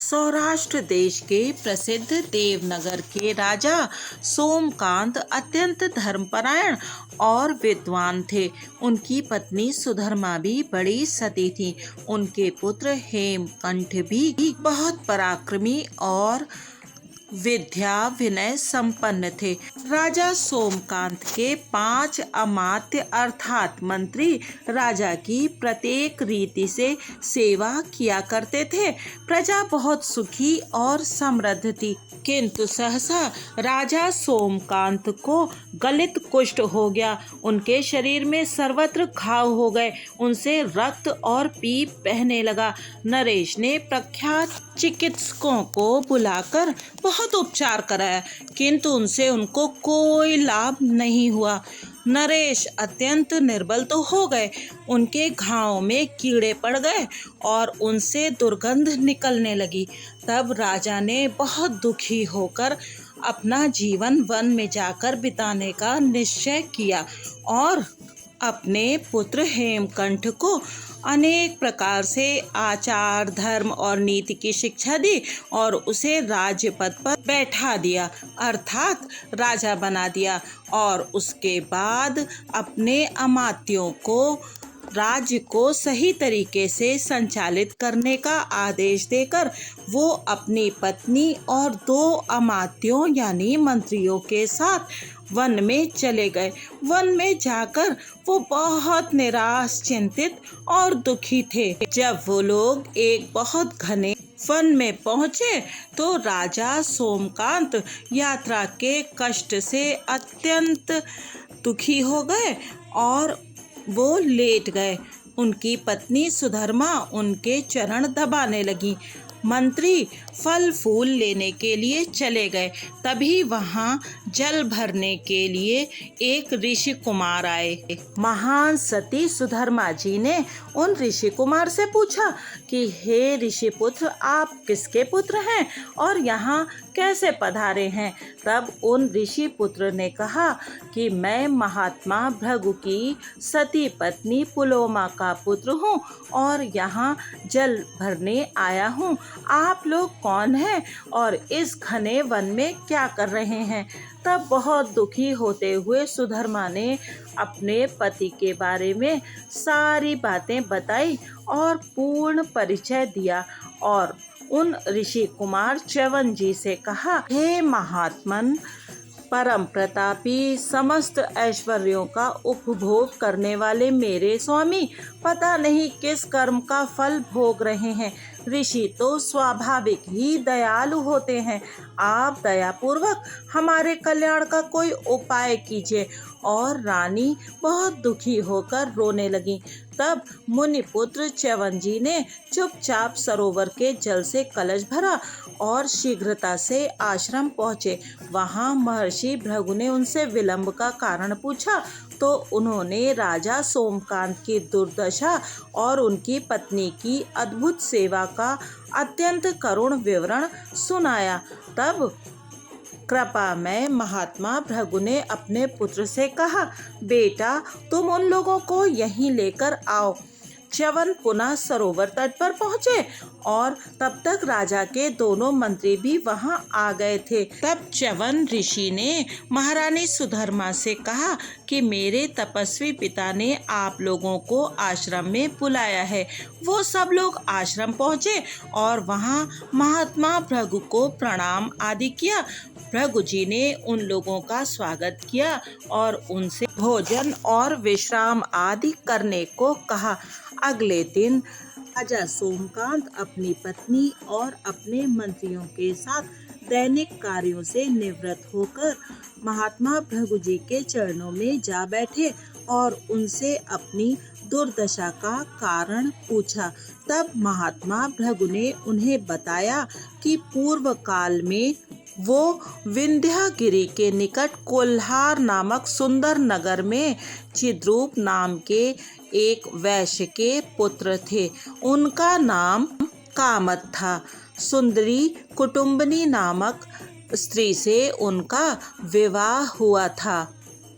सौराष्ट्र देश के प्रसिद्ध देवनगर के राजा सोमकांत अत्यंत धर्मपरायण और विद्वान थे। उनकी पत्नी सुधर्मा भी बड़ी सती थी। उनके पुत्र हेमकंठ भी बहुत पराक्रमी और विद्या विनय संपन्न थे। राजा सोमकांत के 5 अमात्य अर्थात मंत्री राजा की प्रत्येक रीति से सेवा किया करते थे। प्रजा बहुत सुखी और समृद्ध थी, किंतु सहसा राजा सोमकांत को गलित कुष्ठ हो गया। उनके शरीर में सर्वत्र घाव हो गए, उनसे रक्त और पीप बहने लगा। नरेश ने प्रख्यात चिकित्सकों को बुलाकर बहुत उपचार कराया, किंतु उनसे उनको कोई लाभ नहीं हुआ। नरेश अत्यंत निर्बल तो हो गए, उनके घाव में कीड़े पड़ गए और उनसे दुर्गंध निकलने लगी। तब राजा ने बहुत दुखी होकर अपना जीवन वन में जाकर बिताने का निश्चय किया और अपने पुत्र हेमकंठ को अनेक प्रकार से आचार, धर्म और नीति की शिक्षा दी और उसे राज्य पद पर बैठा दिया अर्थात राजा बना दिया। और उसके बाद अपने अमात्यों को राज्य को सही तरीके से संचालित करने का आदेश देकर वो अपनी पत्नी और 2 अमात्यों यानी मंत्रियों के साथ वन में चले गए। वन में जाकर वो बहुत निराश, चिंतित और दुखी थे। जब वो लोग एक बहुत घने वन में पहुंचे तो राजा सोमकांत यात्रा के कष्ट से अत्यंत दुखी हो गए और वो लेट गए। उनकी पत्नी सुधर्मा उनके चरण दबाने लगी। मंत्री फल फूल लेने के लिए चले गए। तभी वहाँ जल भरने के लिए एक ऋषि कुमार आए। महान सती सुधर्मा जी ने उन ऋषि कुमार से पूछा कि हे ऋषि पुत्र, आप किसके पुत्र हैं और यहाँ कैसे पधारे हैं? तब उन ऋषि पुत्र ने कहा कि मैं महात्मा भृगु की सती पत्नी पुलोमा का पुत्र हूँ और यहाँ जल भरने आया हूँ। आप लोग कौन हैं और इस घने वन में क्या कर रहे हैं? तब बहुत दुखी होते हुए सुधर्मा ने अपने पति के बारे में सारी बातें बताई और पूर्ण परिचय दिया और उन ऋषि कुमार च्यवन जी से कहा, हे महात्मन, परम प्रतापी, समस्त ऐश्वर्यों का उपभोग करने वाले मेरे स्वामी पता नहीं किस कर्म का फल भोग रहे हैं। ऋषि तो स्वाभाविक ही दयालु होते हैं। आप दयापूर्वक हमारे कल्याण का कोई उपाय कीजिए। और रानी बहुत दुखी होकर रोने लगी। तब मुनिपुत्र च्यवन जी ने चुपचाप सरोवर के जल से कलश भरा और शीघ्रता से आश्रम पहुँचे। वहाँ महर्षि भृगु ने उनसे विलंब का कारण पूछा तो उन्होंने राजा सोमकांत की दुर्दशा और उनकी पत्नी की अद्भुत सेवा का अत्यंत करुण विवरण सुनाया। तब कृपामय महात्मा भृगु ने अपने पुत्र से कहा, बेटा, तुम उन लोगों को यहीं लेकर आओ। च्यवन पुनः सरोवर तट पर पहुंचे और तब तक राजा के दोनों मंत्री भी वहां आ गए थे। तब च्यवन ऋषि ने महारानी सुधर्मा से कहा कि मेरे तपस्वी पिता ने आप लोगों को आश्रम में बुलाया है। वो सब लोग आश्रम पहुंचे और वहां महात्मा भृगु को प्रणाम आदि किया। भृगु जी ने उन लोगों का स्वागत किया और उनसे भोजन और विश्राम आदि करने को कहा। अगले दिन राजा सोमकांत अपनी पत्नी और अपने मंत्रियों के साथ दैनिक कार्यों से निवृत्त होकर महात्मा भृगु जी के चरणों में जा बैठे और उनसे अपनी दुर्दशा का कारण पूछा। तब महात्मा भृगु ने उन्हें बताया कि पूर्व काल में वो विंध्यागिरी के निकट कोल्हार नामक सुंदर नगर में चिद्रूप नाम के एक वैश्य के पुत्र थे। उनका नाम कामत था। सुंदरी कुटुंबनी नामक स्त्री से उनका विवाह हुआ था।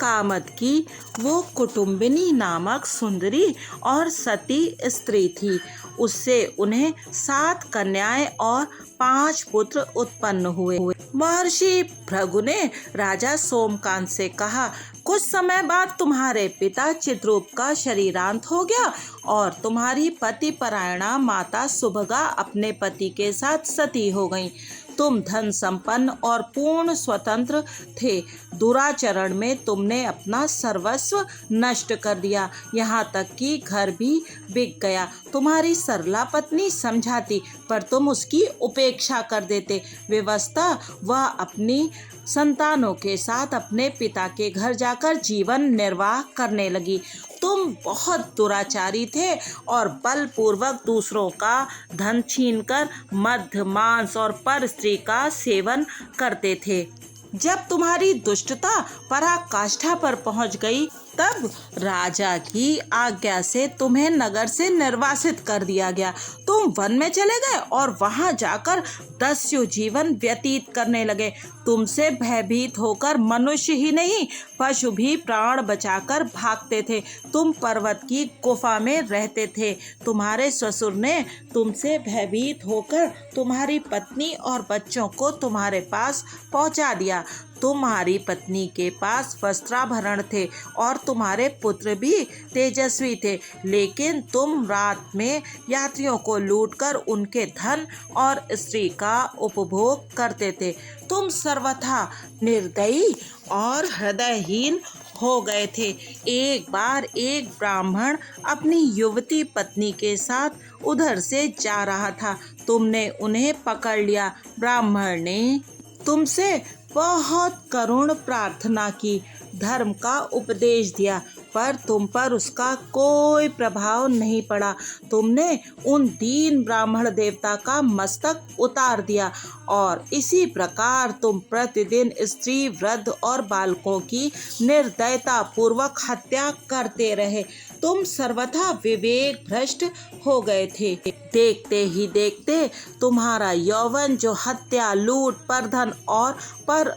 कामत की वो कुटुम्बिनी नामक सुंदरी और सती स्त्री थी। उससे उन्हें 7 कन्याएं और 5 पुत्र उत्पन्न हुए। महर्षि भृगु ने राजा सोमकांत से कहा, कुछ समय बाद तुम्हारे पिता चित्ररूप का शरीरांत हो गया और तुम्हारी पतिपरायणा माता सुभगा अपने पति के साथ सती हो गईं। तुम धन संपन्न और पूर्ण स्वतंत्र थे। दुराचरण में तुमने अपना सर्वस्व नष्ट कर दिया, यहाँ तक कि घर भी बिक गया। तुम्हारी सरला पत्नी समझाती पर तुम उसकी उपेक्षा कर देते। विवशता वह अपनी संतानों के साथ अपने पिता के घर जाकर जीवन निर्वाह करने लगी। तुम बहुत दुराचारी थे और बलपूर्वक दूसरों का धन छीनकर मद्य, मांस और पर स्त्री का सेवन करते थे। जब तुम्हारी दुष्टता पराकाष्ठा पर पहुंच गई, तब राजा की आज्ञा से तुम्हें नगर से निर्वासित कर दिया गया। तुम वन में चले गए और वहां जाकर दस्यु जीवन व्यतीत करने लगे। तुमसे भयभीत होकर मनुष्य ही नहीं, पशु भी प्राण बचाकर भागते थे। तुम पर्वत की गुफा में रहते थे। तुम्हारे ससुर ने तुमसे भयभीत होकर तुम्हारी पत्नी और बच्चों को तुम्हारे पास पहुंचा दिया। तुम्हारी पत्नी के पास वस्त्राभरण थे और तुम्हारे पुत्र भी तेजस्वी थे, लेकिन तुम रात में यात्रियों को लूटकर उनके धन और स्त्री का उपभोग करते थे। तुम सर्वथा निर्दयी और हृदयहीन हो गए थे। एक बार एक ब्राह्मण अपनी युवती पत्नी के साथ उधर से जा रहा था। तुमने उन्हें पकड़ लिया। ब्राह्मण ने तुमसे बहुत करुण प्रार्थना की, धर्म का उपदेश दिया, पर तुम पर उसका कोई प्रभाव नहीं पड़ा। तुमने उन दीन ब्राह्मण देवता का मस्तक उतार दिया और इसी प्रकार तुम प्रतिदिन स्त्री, वृद्ध और बालकों की निर्दयता पूर्वक हत्या करते रहे। तुम सर्वथा विवेक भ्रष्ट हो गए थे। देखते ही देखते तुम्हारा यौवन जो हत्या, लूट, परधन और पर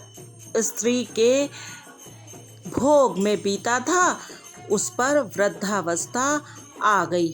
स्त्री के भोग में बीता था, उस पर वृद्धावस्था आ गई।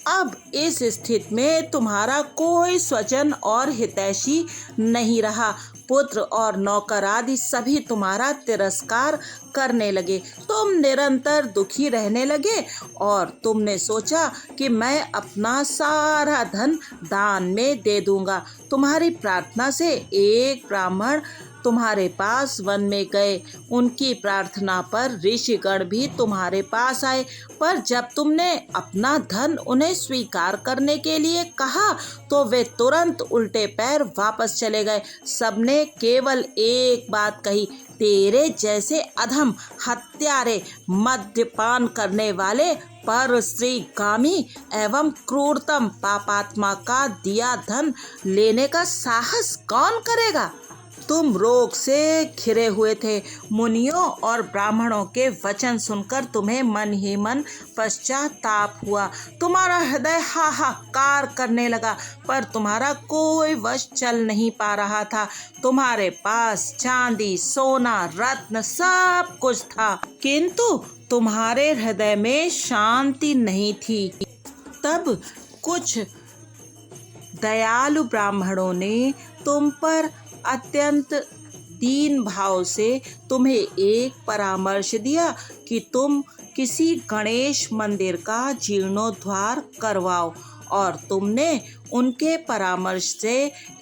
अब इस स्थिति में तुम्हारा कोई स्वजन और हितैषी नहीं रहा। पुत्र और नौकर आदि सभी तुम्हारा तिरस्कार करने लगे। तुम निरंतर दुखी रहने लगे और तुमने सोचा कि मैं अपना सारा धन दान में दे दूंगा। तुम्हारी प्रार्थना से एक ब्राह्मण तुम्हारे पास वन में गए। उनकी प्रार्थना पर ऋषिगण भी तुम्हारे पास आए, पर जब तुमने अपना धन उन्हें स्वीकार करने के लिए कहा तो वे तुरंत उल्टे पैर वापस चले गए। सबने केवल एक बात कही, तेरे जैसे अधम, हत्यारे, मद्यपान करने वाले, पर स्त्रीगामी एवं क्रूरतम पापात्मा का दिया धन लेने का साहस कौन करेगा। तुम रोग से घिरे हुए थे। मुनियों और ब्राह्मणों के वचन सुनकर तुम्हें मन ही मन पश्चाताप हुआ। तुम्हारा हृदय हाहाकार करने लगा, पर तुम्हारा कोई वश चल नहीं पा रहा था। तुम्हारे पास चांदी, सोना, रत्न सब कुछ था, किंतु तुम्हारे हृदय में शांति नहीं थी। तब कुछ दयालु ब्राह्मणों ने तुम पर अत्यंत दीन भाव से तुम्हें एक परामर्श दिया कि तुम किसी गणेश मंदिर का जीर्णोद्धार करवाओ, और तुमने उनके परामर्श से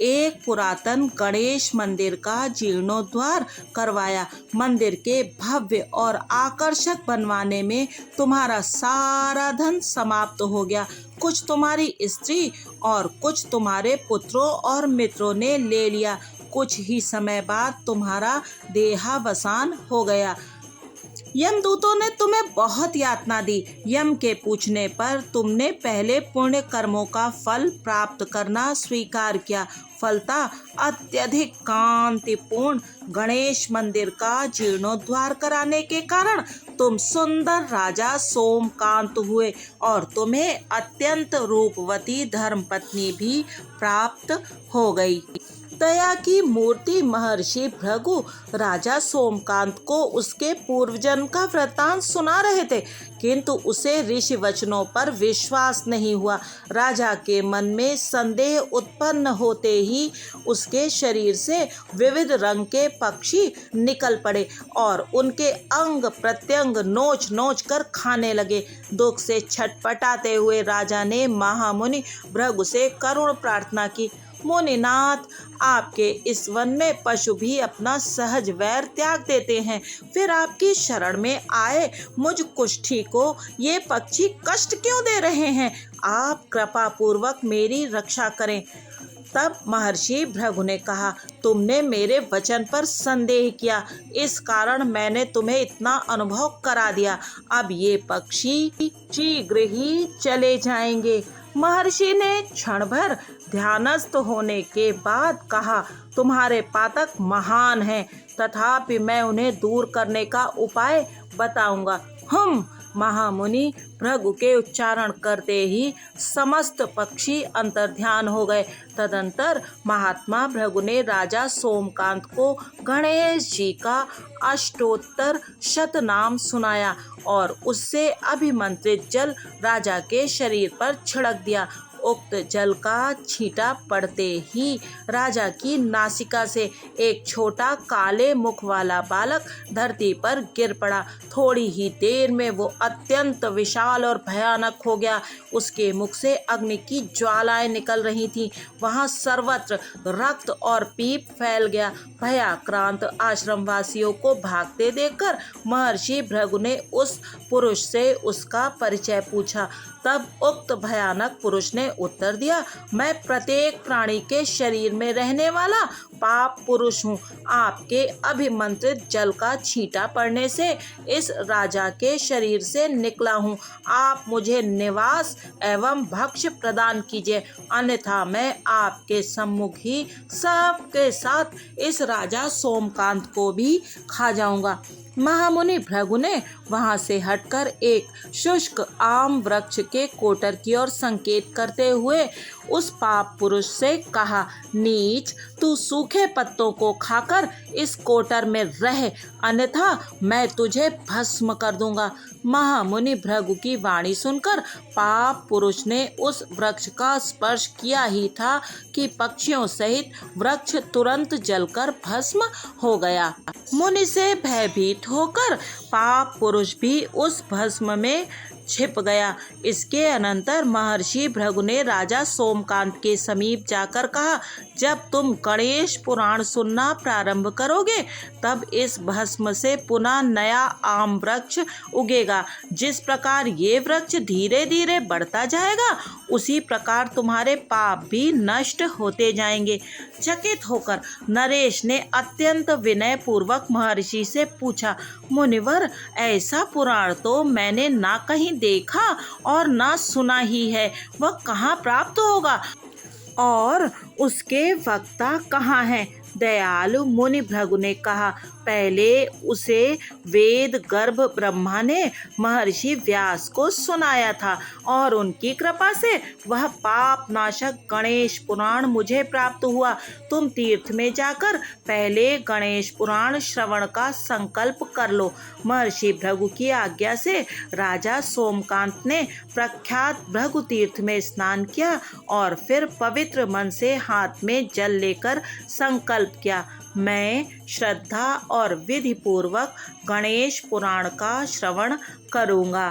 एक पुरातन गणेश मंदिर का जीर्णोद्धार करवाया। मंदिर के भव्य और आकर्षक बनवाने में तुम्हारा सारा धन समाप्त हो गया। कुछ तुम्हारी स्त्री और कुछ तुम्हारे पुत्रों और मित्रों ने ले लिया। कुछ ही समय बाद तुम्हारा देहावसान हो गया। यमदूतों ने तुम्हें बहुत यातना दी। यम के पूछने पर तुमने पहले पुण्य कर्मों का फल प्राप्त करना स्वीकार किया। फलतः अत्यधिक कांतिपूर्ण गणेश मंदिर का जीर्णोद्धार कराने के कारण तुम सुंदर राजा सोमकांत हुए और तुम्हें अत्यंत रूपवती धर्मपत्नी भी प्राप्त हो गई। दया की मूर्ति महर्षि भृगु राजा सोमकांत को उसके पूर्वजन्म का वृत्तांत सुना रहे थे, किंतु उसे ऋषि वचनों पर विश्वास नहीं हुआ। राजा के मन में संदेह उत्पन्न होते ही उसके शरीर से विविध रंग के पक्षी निकल पड़े और उनके अंग प्रत्यंग नोच नोच कर खाने लगे। दुख से छटपटाते हुए राजा ने महामुनि भृगु से करुण प्रार्थना की, मुनिनाथ, आपके इस वन में पशु भी अपना सहज वैर त्याग देते हैं, फिर आपकी शरण में आए मुझ कुष्ठी को ये पक्षी कष्ट क्यों दे रहे हैं? आप कृपा पूर्वक मेरी रक्षा करें। तब महर्षि भृगु ने कहा, तुमने मेरे वचन पर संदेह किया, इस कारण मैंने तुम्हें इतना अनुभव करा दिया। अब ये पक्षी शीघ्र ही चले जाएंगे। महर्षि ने क्षण भर ध्यानस्थ होने के बाद कहा, तुम्हारे पातक महान हैं, तथापि मैं उन्हें दूर करने का उपाय बताऊंगा। महामुनि भृगु के उच्चारण करते ही समस्त पक्षी अंतर्ध्यान हो गए। तदंतर महात्मा भृगु ने राजा सोमकांत को गणेश जी का अष्टोत्तर शतनाम सुनाया और उससे अभिमंत्रित जल राजा के शरीर पर छिड़क दिया। उक्त जल का छींटा पड़ते ही राजा की नासिका से एक छोटा काले मुख वाला बालक धरती पर गिर पड़ा। थोड़ी ही देर में वो अत्यंत विशाल और भयानक हो गया। उसके मुख से अग्नि की ज्वालाएं निकल रही थीं। वहाँ सर्वत्र रक्त और पीप फैल गया। भयाक्रांत आश्रमवासियों को भागते देखकर महर्षि भृगु ने उस पुरुष से उसका परिचय पूछा। तब उक्त भयानक पुरुष ने उत्तर दिया, मैं प्रत्येक प्राणी के शरीर में रहने वाला पाप पुरुष हूँ। आपके अभिमंत्रित जल का छींटा पड़ने से इस राजा के शरीर से निकला हूँ। आप मुझे निवास एवं भक्ष्य प्रदान कीजिए, अन्यथा मैं आपके सम्मुख ही सबके साथ इस राजा सोमकांत को भी खा जाऊंगा। महामुनि भृगु ने वहां से हटकर एक शुष्क आम वृक्ष के कोटर की ओर संकेत करते हुए उस पाप पुरुष से कहा, नीच, तू सूखे पत्तों को खाकर इस कोटर में रह, अन्यथा मैं तुझे भस्म कर दूंगा। महामुनि भृगु की वाणी सुनकर पाप पुरुष ने उस वृक्ष का स्पर्श किया ही था कि पक्षियों सहित वृक्ष तुरंत जलकर भस्म हो गया। मुनि से भयभीत होकर पाप पुरुष भी उस भस्म में छिप गया। इसके अनंतर महर्षि भृगु ने राजा सोमकांत के समीप जाकर कहा, जब तुम गणेश पुराण सुनना प्रारंभ करोगे तब इस भस्म से पुनः नया आम वृक्ष उगेगा। जिस प्रकार ये वृक्ष धीरे धीरे बढ़ता जाएगा उसी प्रकार तुम्हारे पाप भी नष्ट होते जाएंगे। चकित होकर नरेश ने अत्यंत विनय पूर्वक महर्षि से पूछा, मुनिवर, ऐसा पुराण तो मैंने ना कहीं देखा और ना सुना ही है, वह कहाँ प्राप्त होगा और उसके वक्ता कहाँ हैं? दयालु मुनि भृगु ने कहा, पहले उसे वेद गर्भ ब्रह्मा ने महर्षि व्यास को सुनाया था और उनकी कृपा से वह पाप नाशक गणेश पुराण मुझे प्राप्त हुआ। तुम तीर्थ में जाकर पहले गणेश पुराण श्रवण का संकल्प कर लो। महर्षि भृगु की आज्ञा से राजा सोमकांत ने प्रख्यात भृगु तीर्थ में स्नान किया और फिर पवित्र मन से हाथ में जल लेकर संकल्प किया, मैं श्रद्धा और विधि पूर्वक गणेश पुराण का श्रवण करूंगा।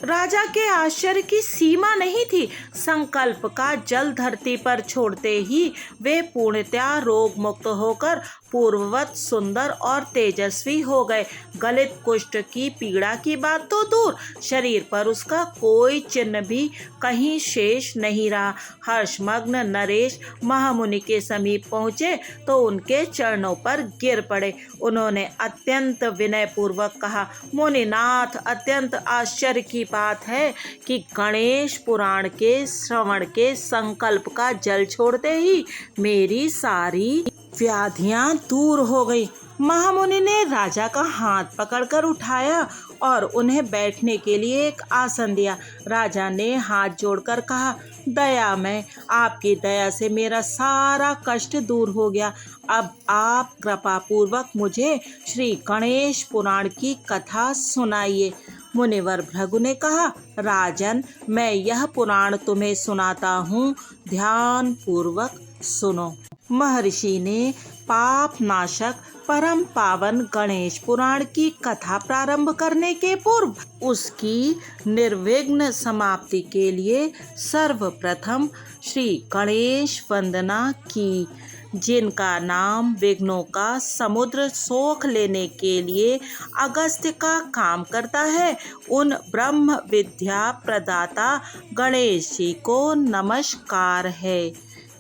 राजा के आश्चर्य की सीमा नहीं थी। संकल्प का जल धरती पर छोड़ते ही वे पूर्णतया रोग मुक्त होकर पूर्ववत सुंदर और तेजस्वी हो गए। गलित कुष्ठ की पीड़ा की बात तो दूर, शरीर पर उसका कोई चिन्ह भी कहीं शेष नहीं रहा। हर्षमग्न नरेश महामुनि के समीप पहुँचे तो उनके चरणों पर गिर पड़े। उन्होंने अत्यंत विनय पूर्वक कहा, मुनिनाथ, अत्यंत आश्चर्य की बात है कि गणेश पुराण के श्रवण के संकल्प का जल छोड़ते ही मेरी सारी व्याधियां दूर हो गई। महामुनि ने राजा का हाथ पकड़कर उठाया और उन्हें बैठने के लिए एक आसन दिया। राजा ने हाथ जोड़कर कहा, दया में आपकी दया से मेरा सारा कष्ट दूर हो गया। अब आप कृपा पूर्वक मुझे श्री गणेश पुराण की कथा सुनाइए। मुनिवर भृगु ने कहा, राजन, मैं यह पुराण तुम्हें सुनाता हूँ, ध्यान पूर्वक सुनो। महर्षि ने पाप नाशक परम पावन गणेश पुराण की कथा प्रारंभ करने के पूर्व उसकी निर्विघ्न समाप्ति के लिए सर्वप्रथम श्री गणेश वंदना की, जिनका नाम विघ्नों का समुद्र सोख लेने के लिए अगस्त्य का काम करता है। उन ब्रह्म विद्या प्रदाता गणेश जी को नमस्कार है।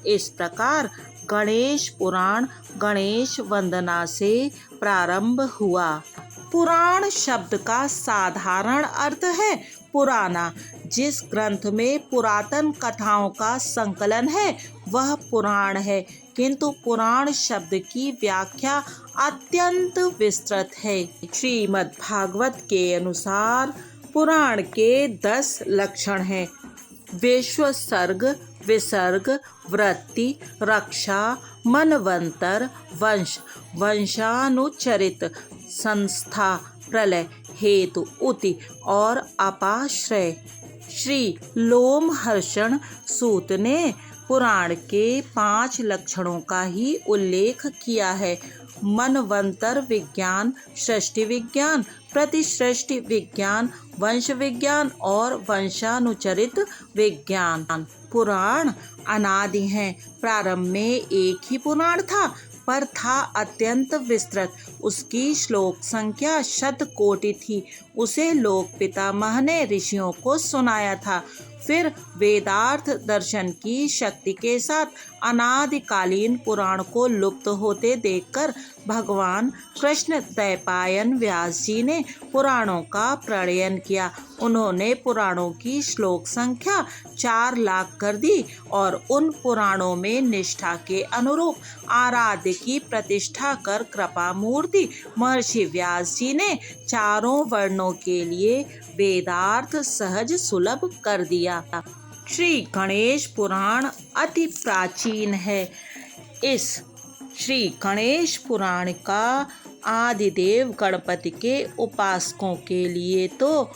इस प्रकार गणेश पुराण गणेश वंदना से प्रारंभ हुआ। पुराण शब्द का साधारण अर्थ है पुराना। जिस ग्रंथ में पुरातन कथाओं का संकलन है वह पुराण है, किंतु पुराण शब्द की व्याख्या अत्यंत विस्तृत है। श्रीमद् भागवत के अनुसार पुराण के 10 लक्षण हैं। विश्वसर्ग, विसर्ग, वृत्ति, रक्षा, मनवंतर, वंश, वंशानुचरित, संस्था, प्रलय, हेतु, उति और अपाश्रय। श्री लोमहर्षण सूत ने पुराण के 5 लक्षणों का ही उल्लेख किया है। मनवंतर विज्ञान, सृष्टि विज्ञान, प्रतिसृष्टि विज्ञान, वंश विज्ञान और वंशानुचरित विज्ञान। पुराण अनादि हैं। प्रारंभ में एक ही पुराण था, पर था अत्यंत विस्तृत। उसकी श्लोक संख्या 100 कोटि थी। उसे लोक पितामह ने ऋषियों को सुनाया था। फिर वेदार्थ दर्शन की शक्ति के साथ अनादिकालीन पुराण को लुप्त होते देखकर भगवान कृष्ण द्वैपायन व्यास जी ने पुराणों का प्रणयन किया। उन्होंने पुराणों की श्लोक संख्या 4 लाख कर दी और उन पुराणों में निष्ठा के अनुरूप आराध्य की प्रतिष्ठा कर कृपा मूर्ति महर्षि व्यास जी ने चारों वर्णों के लिए वेदार्थ सहज सुलभ कर दिया। श्री गणेश पुराण अति प्राचीन है। इस श्री गणेश पुराण का आदिदेव गणपति के उपासकों के लिए तो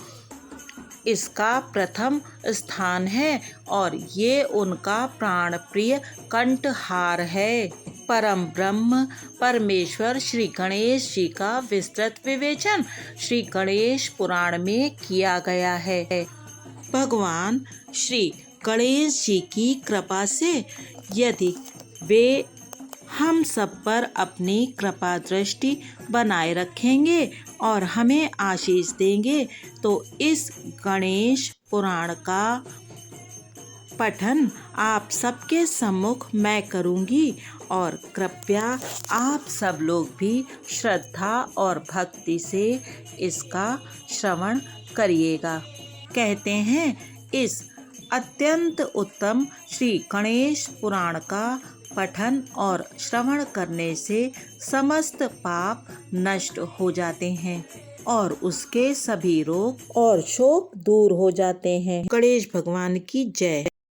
इसका प्रथम स्थान है और ये उनका प्राण प्रिय कंठहार है। परम ब्रह्म परमेश्वर श्री गणेश जी का विस्तृत विवेचन श्री गणेश पुराण में किया गया है। भगवान श्री गणेश जी की कृपा से यदि वे हम सब पर अपनी कृपा दृष्टि बनाए रखेंगे और हमें आशीष देंगे तो इस गणेश पुराण का पठन आप सबके सम्मुख मैं करूंगी और कृपया आप सब लोग भी श्रद्धा और भक्ति से इसका श्रवण करिएगा। कहते हैं इस अत्यंत उत्तम श्री गणेश पुराण का पठन और श्रवण करने से समस्त पाप नष्ट हो जाते हैं और उसके सभी रोग और शोक दूर हो जाते हैं। गणेश भगवान की जय।